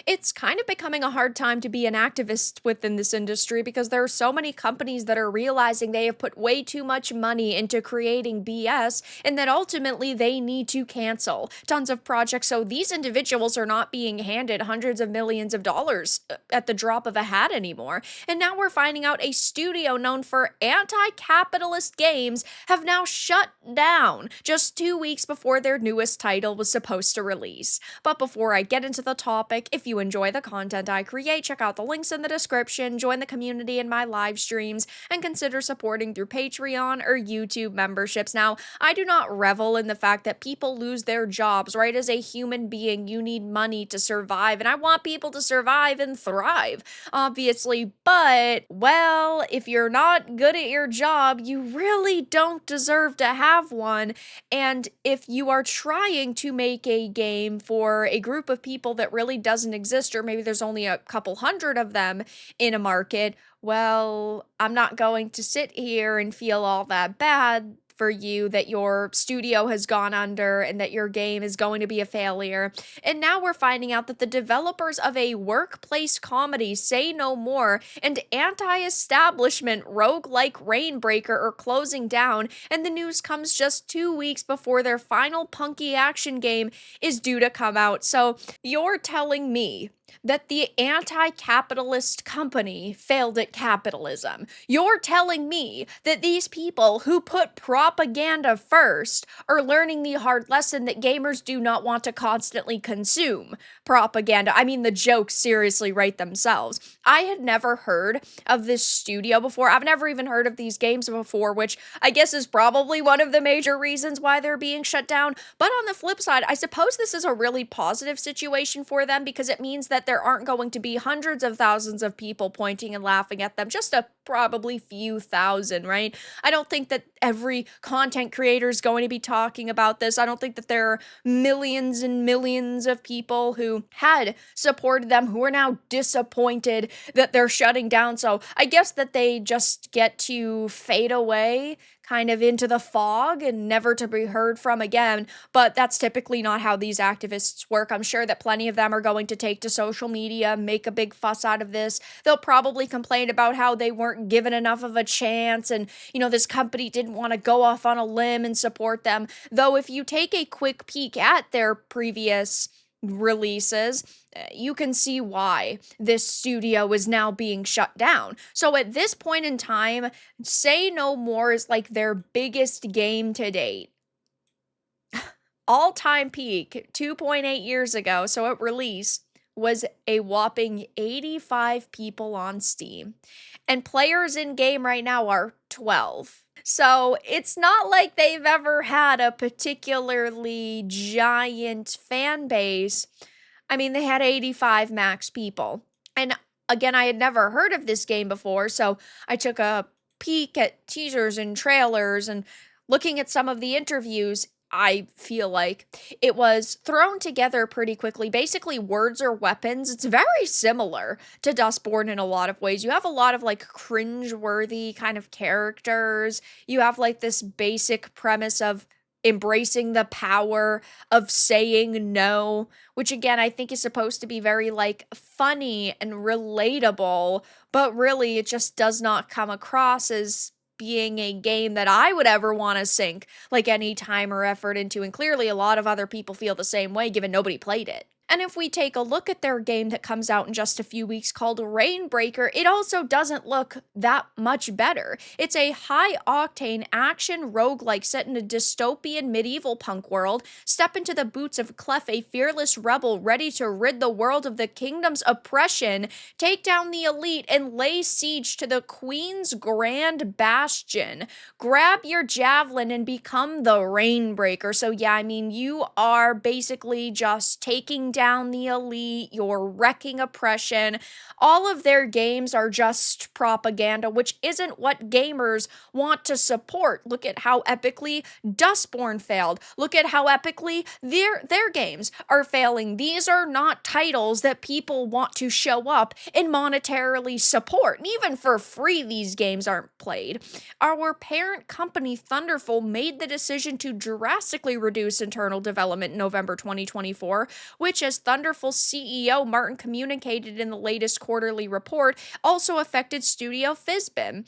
It's kind of becoming a hard time to be an activist within this industry because there are so many companies that are realizing they have put way too much money into creating BS and that ultimately they need to cancel tons of projects. So these individuals are not being handed hundreds of millions of dollars at the drop of a hat anymore. And now we're finding out a studio known for anti-capitalist games have now shut down just 2 weeks before their newest title was supposed to release. But before I get into the topic, if you enjoy the content I create, check out the links in the description, join the community in my live streams, and consider supporting through Patreon or YouTube memberships. Now, I do not revel in the fact that people lose their jobs, right? As a human being, you need money to survive, and I want people to survive and thrive, obviously. But, well, if you're not good at your job, you really don't deserve to have one. And if you are trying to make a game for a group of people that really doesn't exist, or maybe there's only a couple hundred of them in a market, well, I'm not going to sit here and feel all that bad for you that your studio has gone under and that your game is going to be a failure. And now we're finding out that the developers of a workplace comedy, Say No More, and anti-establishment roguelike Rainbreaker are closing down, and the news comes just 2 weeks before their final punky action game is due to come out. So you're telling me that the anti-capitalist company failed at capitalism. You're telling me that these people who put propaganda first are learning the hard lesson that gamers do not want to constantly consume propaganda. I mean, the jokes seriously write themselves. I had never heard of this studio before. I've never even heard of these games before, which I guess is probably one of the major reasons why they're being shut down. But on the flip side, I suppose this is a really positive situation for them because it means that there aren't going to be hundreds of thousands of people pointing and laughing at them, just a probably few thousand, right? I don't think that every content creator is going to be talking about this. I don't think that there are millions and millions of people who had supported them who are now disappointed that they're shutting down. So I guess that they just get to fade away kind of into the fog and never to be heard from again. But that's typically not how these activists work. I'm sure that plenty of them are going to take to social media, make a big fuss out of this. They'll probably complain about how they weren't given enough of a chance and, this company didn't want to go off on a limb and support them. Though if you take a quick peek at their previous releases, you can see why this studio is now being shut down. So at this point in time, Say No More is like their biggest game to date. All-time peak, 2.8 years ago, so it released, was a whopping 85 people on Steam. And players in game right now are 12. So it's not like they've ever had a particularly giant fan base. I mean, they had 85 max people. And again, I had never heard of this game before, so I took a peek at teasers and trailers and looking at some of the interviews. I feel like it was thrown together pretty quickly. Basically, words are weapons. It's very similar to Dustborn in a lot of ways. You have a lot of like cringe-worthy kind of characters. You have like this basic premise of embracing the power of saying no, which again, I think is supposed to be very like funny and relatable, but really it just does not come across as being a game that I would ever want to sink like any time or effort into. And clearly a lot of other people feel the same way given nobody played it. And if we take a look at their game that comes out in just a few weeks called Rainbreaker, it also doesn't look that much better. It's a high-octane action roguelike set in a dystopian medieval punk world. Step into the boots of Clef, a fearless rebel ready to rid the world of the kingdom's oppression, take down the elite, and lay siege to the Queen's Grand Bastion. Grab your javelin and become the Rainbreaker. So yeah, I mean, you are basically just taking down the elite, you're wrecking oppression. All of their games are just propaganda, which isn't what gamers want to support. Look at how epically Dustborn failed. Look at how epically their games are failing. These are not titles that people want to show up and monetarily support. And even for free, these games aren't played. Our parent company, Thunderful, made the decision to drastically reduce internal development in November 2024, which as Thunderful CEO Martin communicated in the latest quarterly report, also affected Studio Fizbin.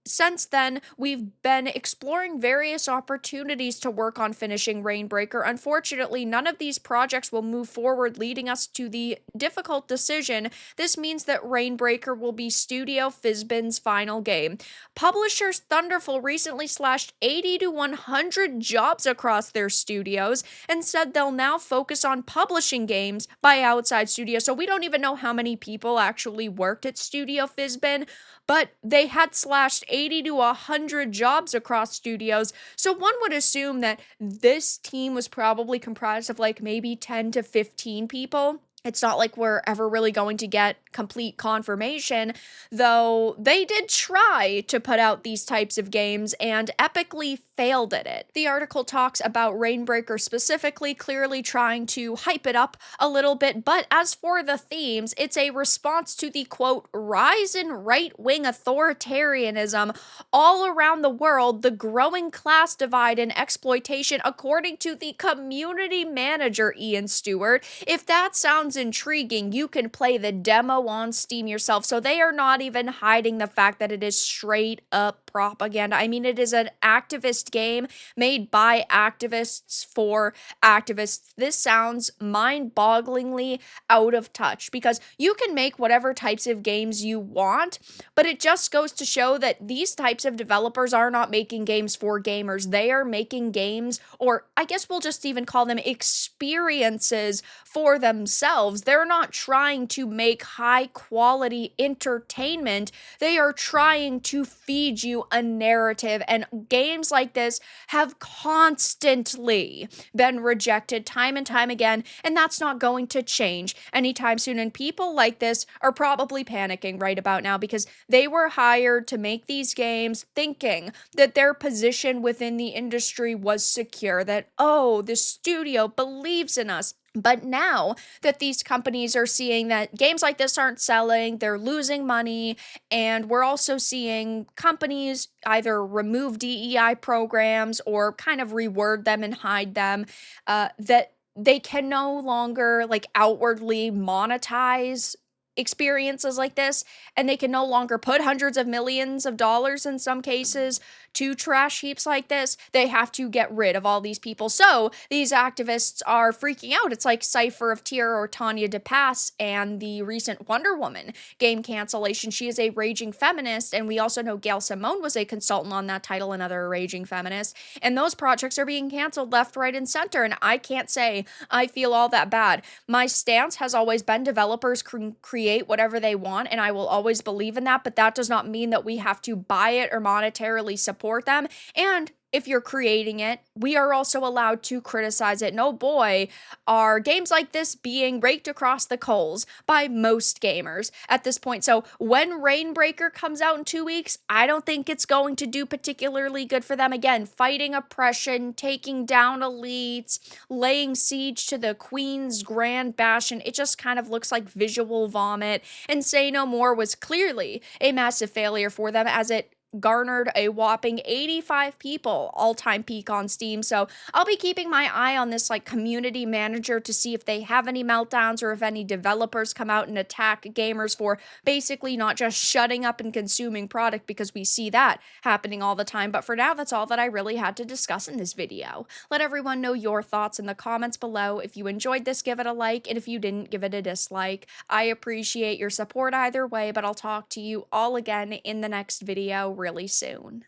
Since then, we've been exploring various opportunities to work on finishing Rainbreaker. Unfortunately, none of these projects will move forward, leading us to the difficult decision. This means that Rainbreaker will be Studio Fizbin's final game. Publishers Thunderful recently slashed 80 to 100 jobs across their studios and said they'll now focus on publishing games by outside studios. So we don't even know how many people actually worked at Studio Fizbin, but they had slashed 80 to 100 jobs across studios. So one would assume that this team was probably comprised of like maybe 10 to 15 people. It's not like we're ever really going to get complete confirmation, though they did try to put out these types of games and epically failed at it. The article talks about Rainbreaker specifically, clearly trying to hype it up a little bit, but as for the themes, it's a response to the quote, rise in right-wing authoritarianism all around the world, the growing class divide and exploitation, according to the community manager, Ian Stewart. If that sounds intriguing, you can play the demo on Steam yourself. So they are not even hiding the fact that it is straight up propaganda. I mean, it is an activist game made by activists for activists. This sounds mind-bogglingly out of touch because you can make whatever types of games you want, but it just goes to show that these types of developers are not making games for gamers. They are making games, or I guess we'll just even call them experiences for themselves. They're not trying to make high quality entertainment. They are trying to feed you a narrative, and games like this have constantly been rejected time and time again, and that's not going to change anytime soon. And people like this are probably panicking right about now because they were hired to make these games thinking that their position within the industry was secure, that, oh, the studio believes in us. But now that these companies are seeing that games like this aren't selling, they're losing money, and we're also seeing companies either remove DEI programs or kind of reword them and hide them, that they can no longer like outwardly monetize experiences like this, and they can no longer put hundreds of millions of dollars in some cases to trash heaps like this. They have to get rid of all these people. So these activists are freaking out. It's like Cypher of Tyr or Tanya DePass and the recent Wonder Woman game cancellation. She is a raging feminist, and we also know Gail Simone was a consultant on that title, another raging feminist, and those projects are being canceled left, right, and center, and I can't say I feel all that bad. My stance has always been developers create whatever they want, and I will always believe in that, but that does not mean that we have to buy it or monetarily support them. And if you're creating it, we are also allowed to criticize it. And oh boy, are games like this being raked across the coals by most gamers at this point. So when Rainbreaker comes out in 2 weeks, I don't think it's going to do particularly good for them. Again, fighting oppression, taking down elites, laying siege to the Queen's Grand Bastion. It just kind of looks like visual vomit. And Say No More was clearly a massive failure for them, as it garnered a whopping 85 people all-time peak on Steam. So I'll be keeping my eye on this like community manager to see if they have any meltdowns or if any developers come out and attack gamers for basically not just shutting up and consuming product, because we see that happening all the time. But for now, that's all that I really had to discuss in this video. Let everyone know your thoughts in the comments below. If you enjoyed this, give it a like, and if you didn't, give it a dislike. I appreciate your support either way, but I'll talk to you all again in the next video really soon.